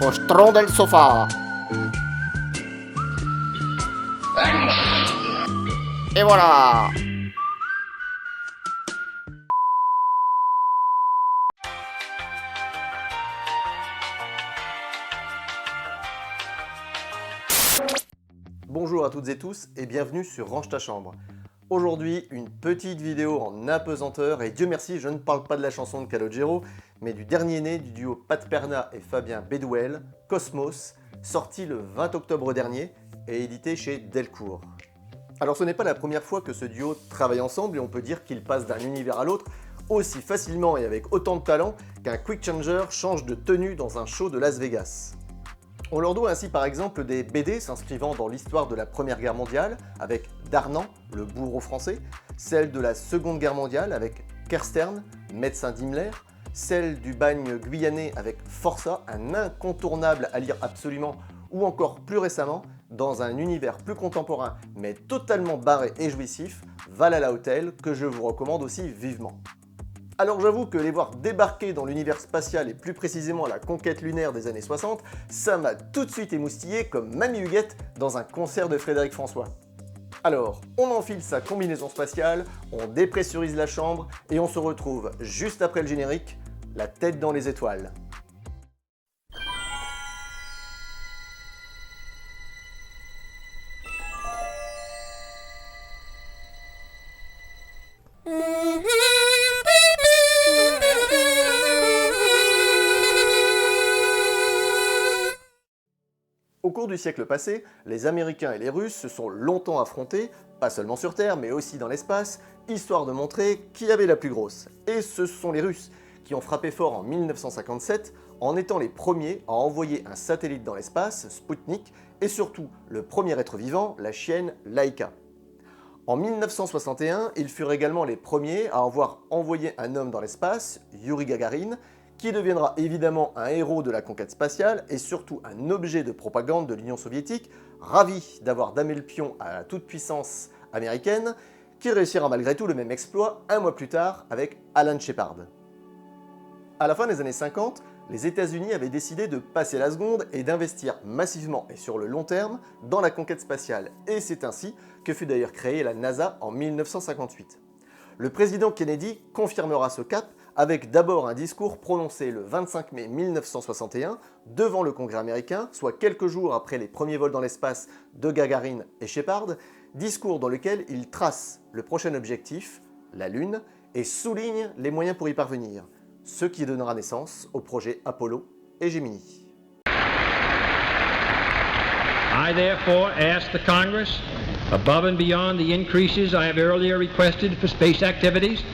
Postron del sofá. Et voilà. Bonjour à toutes et tous et bienvenue sur Range ta chambre. Aujourd'hui, une petite vidéo en apesanteur et Dieu merci, je ne parle pas de la chanson de Calogero, mais du dernier né du duo Pat Perna et Fabien Bédouel, Cosmos, sorti le 20 octobre dernier et édité chez Delcourt. Alors ce n'est pas la première fois que ce duo travaille ensemble et on peut dire qu'ils passent d'un univers à l'autre aussi facilement et avec autant de talent qu'un quick changer change de tenue dans un show de Las Vegas. On leur doit ainsi par exemple des BD s'inscrivant dans l'histoire de la Première Guerre mondiale avec Darnan, le bourreau français, celle de la Seconde Guerre mondiale avec Kerstern, médecin d'Himmler, celle du bagne guyanais avec Forçat, un incontournable à lire absolument, ou encore plus récemment, dans un univers plus contemporain mais totalement barré et jouissif, Valhalla Hotel, que je vous recommande aussi vivement. Alors j'avoue que les voir débarquer dans l'univers spatial et plus précisément la conquête lunaire des années 60, ça m'a tout de suite émoustillé comme Mamie Huguette dans un concert de Frédéric François. Alors, on enfile sa combinaison spatiale, on dépressurise la chambre et on se retrouve juste après le générique, la tête dans les étoiles. Au cours du siècle passé, les Américains et les Russes se sont longtemps affrontés, pas seulement sur Terre, mais aussi dans l'espace, histoire de montrer qui avait la plus grosse. Et ce sont les Russes qui ont frappé fort en 1957 en étant les premiers à envoyer un satellite dans l'espace, Sputnik, et surtout le premier être vivant, la chienne Laika. En 1961, ils furent également les premiers à avoir envoyé un homme dans l'espace, Yuri Gagarin, qui deviendra évidemment un héros de la conquête spatiale et surtout un objet de propagande de l'Union soviétique, ravi d'avoir damé le pion à la toute-puissance américaine, qui réussira malgré tout le même exploit un mois plus tard avec Alan Shepard. À la fin des années 50, les États-Unis avaient décidé de passer la seconde et d'investir massivement et sur le long terme dans la conquête spatiale, et c'est ainsi que fut d'ailleurs créée la NASA en 1958. Le président Kennedy confirmera ce cap avec d'abord un discours prononcé le 25 mai 1961 devant le Congrès américain, soit quelques jours après les premiers vols dans l'espace de Gagarin et Shepard, discours dans lequel il trace le prochain objectif, la Lune, et souligne les moyens pour y parvenir, ce qui donnera naissance au projet Apollo et Gemini. I therefore ask the Congress, above and beyond the increases I have earlier requested for space activities,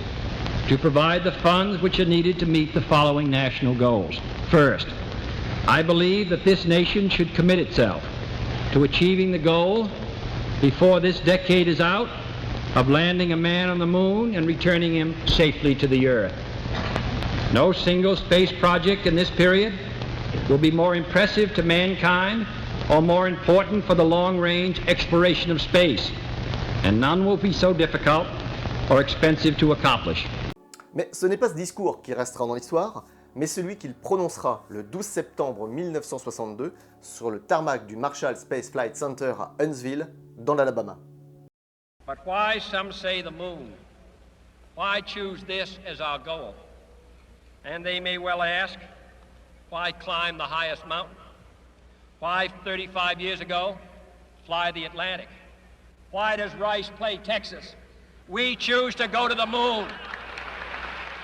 to provide the funds which are needed to meet the following national goals. First, I believe that this nation should commit itself to achieving the goal, before this decade is out, of landing a man on the moon and returning him safely to the Earth. No single space project in this period will be more impressive to mankind or more important for the long-range exploration of space, and none will be so difficult or expensive to accomplish. Mais ce n'est pas ce discours qui restera dans l'histoire, mais celui qu'il prononcera le 12 septembre 1962 sur le tarmac du Marshall Space Flight Center à Huntsville, dans l'Alabama. But why, some say, the moon? Why choose this as our goal? And they may well ask, why climb the highest mountain? Why, 35 years ago, fly the Atlantic? Why does Rice play Texas? We choose to go to the moon.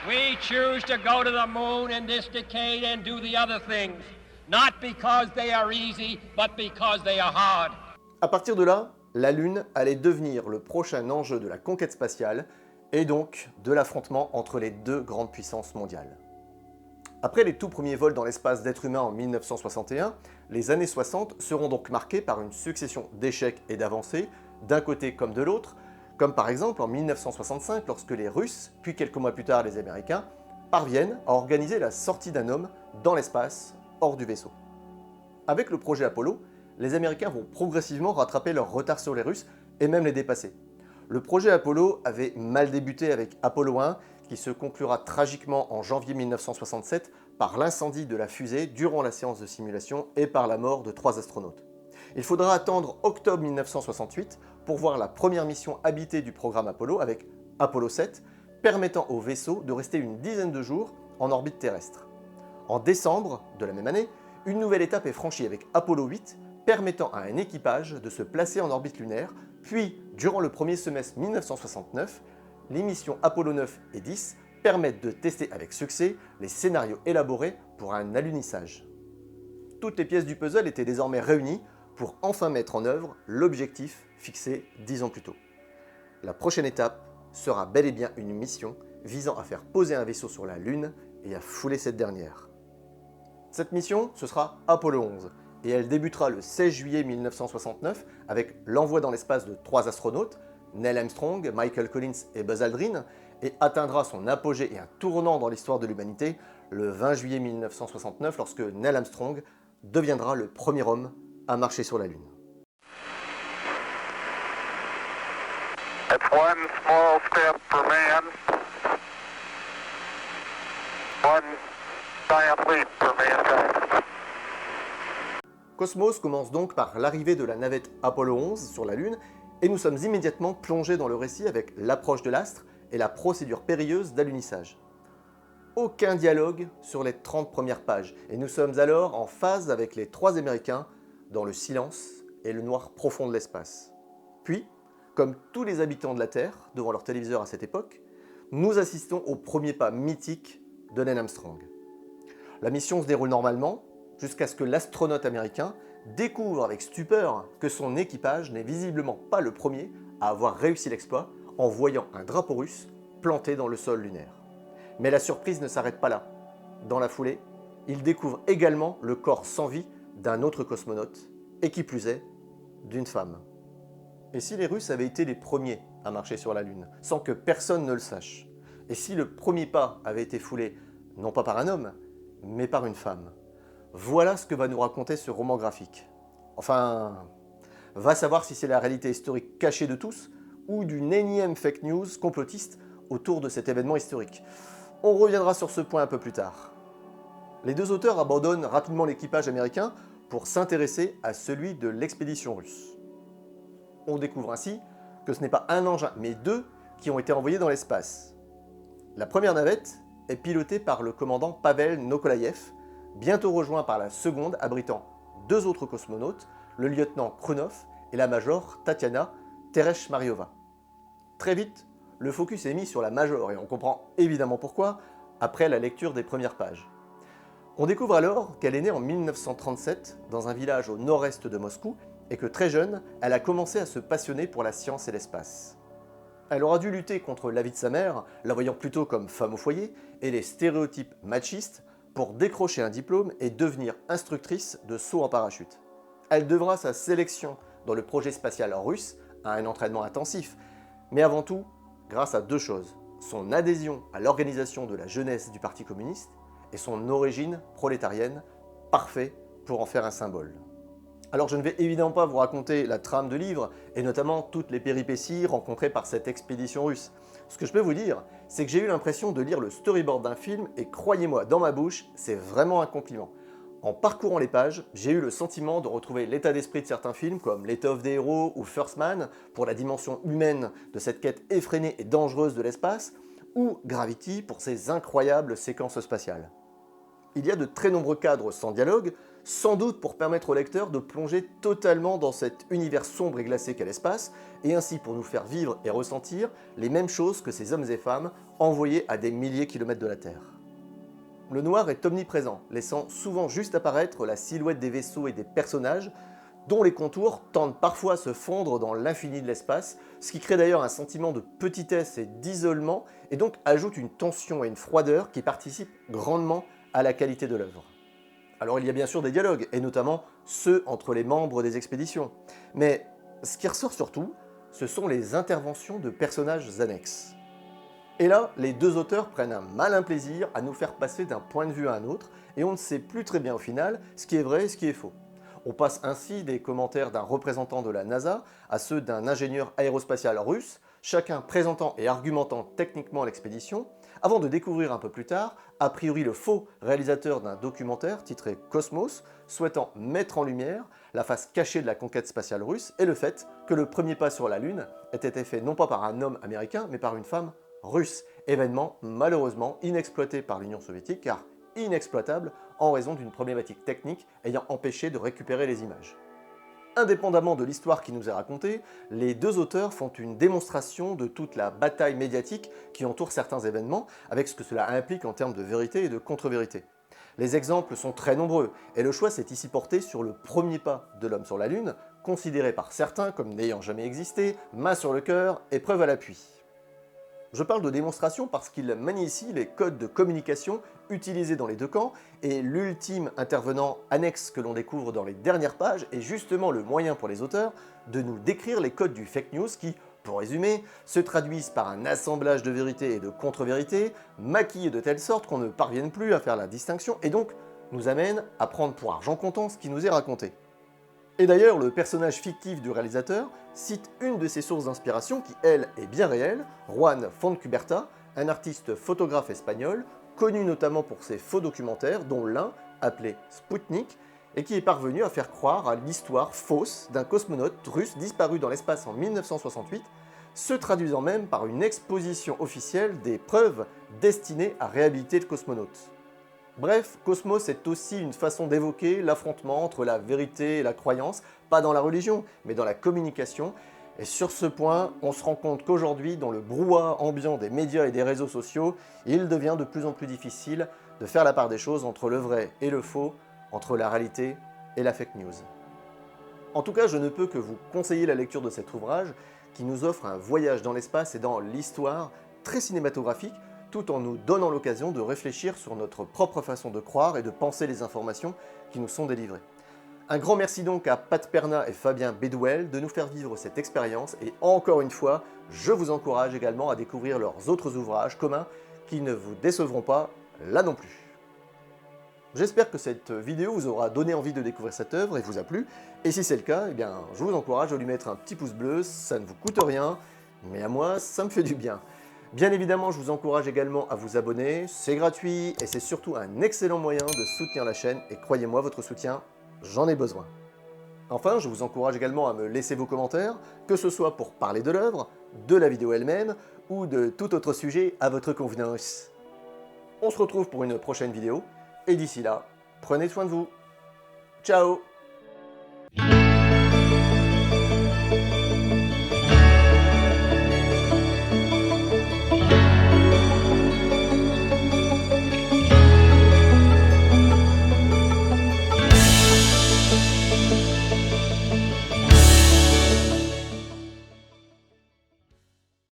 We choose to go to the moon in this decade and do the other things, not because they are easy, but because they are hard. À partir de là, la Lune allait devenir le prochain enjeu de la conquête spatiale et donc de l'affrontement entre les deux grandes puissances mondiales. Après les tout premiers vols dans l'espace d'êtres humains en 1961, les années 60 seront donc marquées par une succession d'échecs et d'avancées, d'un côté comme de l'autre, comme par exemple en 1965 lorsque les Russes, puis quelques mois plus tard les Américains, parviennent à organiser la sortie d'un homme dans l'espace, hors du vaisseau. Avec le projet Apollo, les Américains vont progressivement rattraper leur retard sur les Russes et même les dépasser. Le projet Apollo avait mal débuté avec Apollo 1, qui se conclura tragiquement en janvier 1967 par l'incendie de la fusée durant la séance de simulation et par la mort de 3 astronautes. Il faudra attendre octobre 1968 pour voir la première mission habitée du programme Apollo avec Apollo 7, permettant au vaisseau de rester une dizaine de jours en orbite terrestre. En décembre de la même année, une nouvelle étape est franchie avec Apollo 8, permettant à un équipage de se placer en orbite lunaire, puis, durant le premier semestre 1969, les missions Apollo 9 et 10 permettent de tester avec succès les scénarios élaborés pour un alunissage. Toutes les pièces du puzzle étaient désormais réunies pour enfin mettre en œuvre l'objectif fixé 10 ans plus tôt. La prochaine étape sera bel et bien une mission visant à faire poser un vaisseau sur la Lune et à fouler cette dernière. Cette mission, ce sera Apollo 11, et elle débutera le 16 juillet 1969 avec l'envoi dans l'espace de 3 astronautes, Neil Armstrong, Michael Collins et Buzz Aldrin, et atteindra son apogée et un tournant dans l'histoire de l'humanité le 20 juillet 1969 lorsque Neil Armstrong deviendra le premier homme à marcher sur la Lune. It's one small step for man, one giant leap for mankind. Cosmos commence donc par l'arrivée de la navette Apollo 11 sur la Lune et nous sommes immédiatement plongés dans le récit avec l'approche de l'astre et la procédure périlleuse d'alunissage. Aucun dialogue sur les 30 premières pages et nous sommes alors en phase avec les 3 Américains dans le silence et le noir profond de l'espace. Puis, comme tous les habitants de la Terre devant leur téléviseur à cette époque, nous assistons au premier pas mythique de Neil Armstrong. La mission se déroule normalement jusqu'à ce que l'astronaute américain découvre avec stupeur que son équipage n'est visiblement pas le premier à avoir réussi l'exploit en voyant un drapeau russe planté dans le sol lunaire. Mais la surprise ne s'arrête pas là. Dans la foulée, il découvre également le corps sans vie d'un autre cosmonaute, et qui plus est, d'une femme. Et si les Russes avaient été les premiers à marcher sur la Lune, sans que personne ne le sache? Et si le premier pas avait été foulé, non pas par un homme, mais par une femme? Voilà ce que va nous raconter ce roman graphique. Enfin, va savoir si c'est la réalité historique cachée de tous, ou d'une énième fake news complotiste autour de cet événement historique. On reviendra sur ce point un peu plus tard. Les 2 auteurs abandonnent rapidement l'équipage américain pour s'intéresser à celui de l'expédition russe. On découvre ainsi que ce n'est pas un engin, mais 2 qui ont été envoyés dans l'espace. La première navette est pilotée par le commandant Pavel Nokolaïev, bientôt rejoint par la seconde abritant 2 autres cosmonautes, le lieutenant Krunov et la major Tatiana Tereshmariova. Très vite, le focus est mis sur la major et on comprend évidemment pourquoi après la lecture des premières pages. On découvre alors qu'elle est née en 1937 dans un village au nord-est de Moscou et que très jeune, elle a commencé à se passionner pour la science et l'espace. Elle aura dû lutter contre l'avis de sa mère, la voyant plutôt comme femme au foyer, et les stéréotypes machistes pour décrocher un diplôme et devenir instructrice de saut en parachute. Elle devra sa sélection dans le projet spatial russe à un entraînement intensif, mais avant tout, grâce à 2 choses, son adhésion à l'organisation de la jeunesse du Parti communiste et son origine prolétarienne, parfait pour en faire un symbole. Alors je ne vais évidemment pas vous raconter la trame de livre, et notamment toutes les péripéties rencontrées par cette expédition russe. Ce que je peux vous dire, c'est que j'ai eu l'impression de lire le storyboard d'un film, et croyez-moi, dans ma bouche, c'est vraiment un compliment. En parcourant les pages, j'ai eu le sentiment de retrouver l'état d'esprit de certains films comme L'étoffe des héros ou First Man, pour la dimension humaine de cette quête effrénée et dangereuse de l'espace, ou Gravity pour ses incroyables séquences spatiales. Il y a de très nombreux cadres sans dialogue, sans doute pour permettre au lecteur de plonger totalement dans cet univers sombre et glacé qu'est l'espace, et ainsi pour nous faire vivre et ressentir les mêmes choses que ces hommes et femmes envoyés à des milliers de kilomètres de la Terre. Le noir est omniprésent, laissant souvent juste apparaître la silhouette des vaisseaux et des personnages, dont les contours tendent parfois à se fondre dans l'infini de l'espace, ce qui crée d'ailleurs un sentiment de petitesse et d'isolement, et donc ajoute une tension et une froideur qui participent grandement à la qualité de l'œuvre. Alors il y a bien sûr des dialogues, et notamment ceux entre les membres des expéditions. Mais ce qui ressort surtout, ce sont les interventions de personnages annexes. Et là, les 2 auteurs prennent un malin plaisir à nous faire passer d'un point de vue à un autre, et on ne sait plus très bien au final ce qui est vrai et ce qui est faux. On passe ainsi des commentaires d'un représentant de la NASA à ceux d'un ingénieur aérospatial russe, chacun présentant et argumentant techniquement l'expédition, avant de découvrir un peu plus tard, a priori le faux réalisateur d'un documentaire titré Cosmos, souhaitant mettre en lumière la face cachée de la conquête spatiale russe et le fait que le premier pas sur la Lune ait été fait non pas par un homme américain, mais par une femme russe. Événement malheureusement inexploité par l'Union soviétique, car inexploitable en raison d'une problématique technique ayant empêché de récupérer les images. Indépendamment de l'histoire qui nous est racontée, les deux auteurs font une démonstration de toute la bataille médiatique qui entoure certains événements, avec ce que cela implique en termes de vérité et de contre-vérité. Les exemples sont très nombreux, et le choix s'est ici porté sur le premier pas de l'homme sur la Lune, considéré par certains comme n'ayant jamais existé, main sur le cœur et preuve à l'appui. Je parle de démonstration parce qu'il manie ici les codes de communication utilisés dans les deux camps, et l'ultime intervenant annexe que l'on découvre dans les dernières pages est justement le moyen pour les auteurs de nous décrire les codes du fake news qui, pour résumer, se traduisent par un assemblage de vérités et de contre-vérités, maquillés de telle sorte qu'on ne parvienne plus à faire la distinction et donc nous amènent à prendre pour argent comptant ce qui nous est raconté. Et d'ailleurs, le personnage fictif du réalisateur cite une de ses sources d'inspiration qui, elle, est bien réelle, Juan Fontcuberta, un artiste photographe espagnol, connu notamment pour ses faux documentaires, dont l'un, appelé Sputnik, et qui est parvenu à faire croire à l'histoire fausse d'un cosmonaute russe disparu dans l'espace en 1968, se traduisant même par une exposition officielle des preuves destinées à réhabiliter le cosmonaute. Bref, Cosmos est aussi une façon d'évoquer l'affrontement entre la vérité et la croyance, pas dans la religion, mais dans la communication. Et sur ce point, on se rend compte qu'aujourd'hui, dans le brouhaha ambiant des médias et des réseaux sociaux, il devient de plus en plus difficile de faire la part des choses entre le vrai et le faux, entre la réalité et la fake news. En tout cas, je ne peux que vous conseiller la lecture de cet ouvrage qui nous offre un voyage dans l'espace et dans l'histoire très cinématographique, tout en nous donnant l'occasion de réfléchir sur notre propre façon de croire et de penser les informations qui nous sont délivrées. Un grand merci donc à Pat Perna et Fabien Bédouel de nous faire vivre cette expérience et encore une fois, je vous encourage également à découvrir leurs autres ouvrages communs qui ne vous décevront pas là non plus. J'espère que cette vidéo vous aura donné envie de découvrir cette œuvre et vous a plu, et si c'est le cas, eh bien, je vous encourage à lui mettre un petit pouce bleu, ça ne vous coûte rien, mais à moi, ça me fait du bien. Bien évidemment, je vous encourage également à vous abonner, c'est gratuit et c'est surtout un excellent moyen de soutenir la chaîne et croyez-moi, votre soutien, j'en ai besoin. Enfin, je vous encourage également à me laisser vos commentaires, que ce soit pour parler de l'œuvre, de la vidéo elle-même ou de tout autre sujet à votre convenance. On se retrouve pour une prochaine vidéo et d'ici là, prenez soin de vous. Ciao!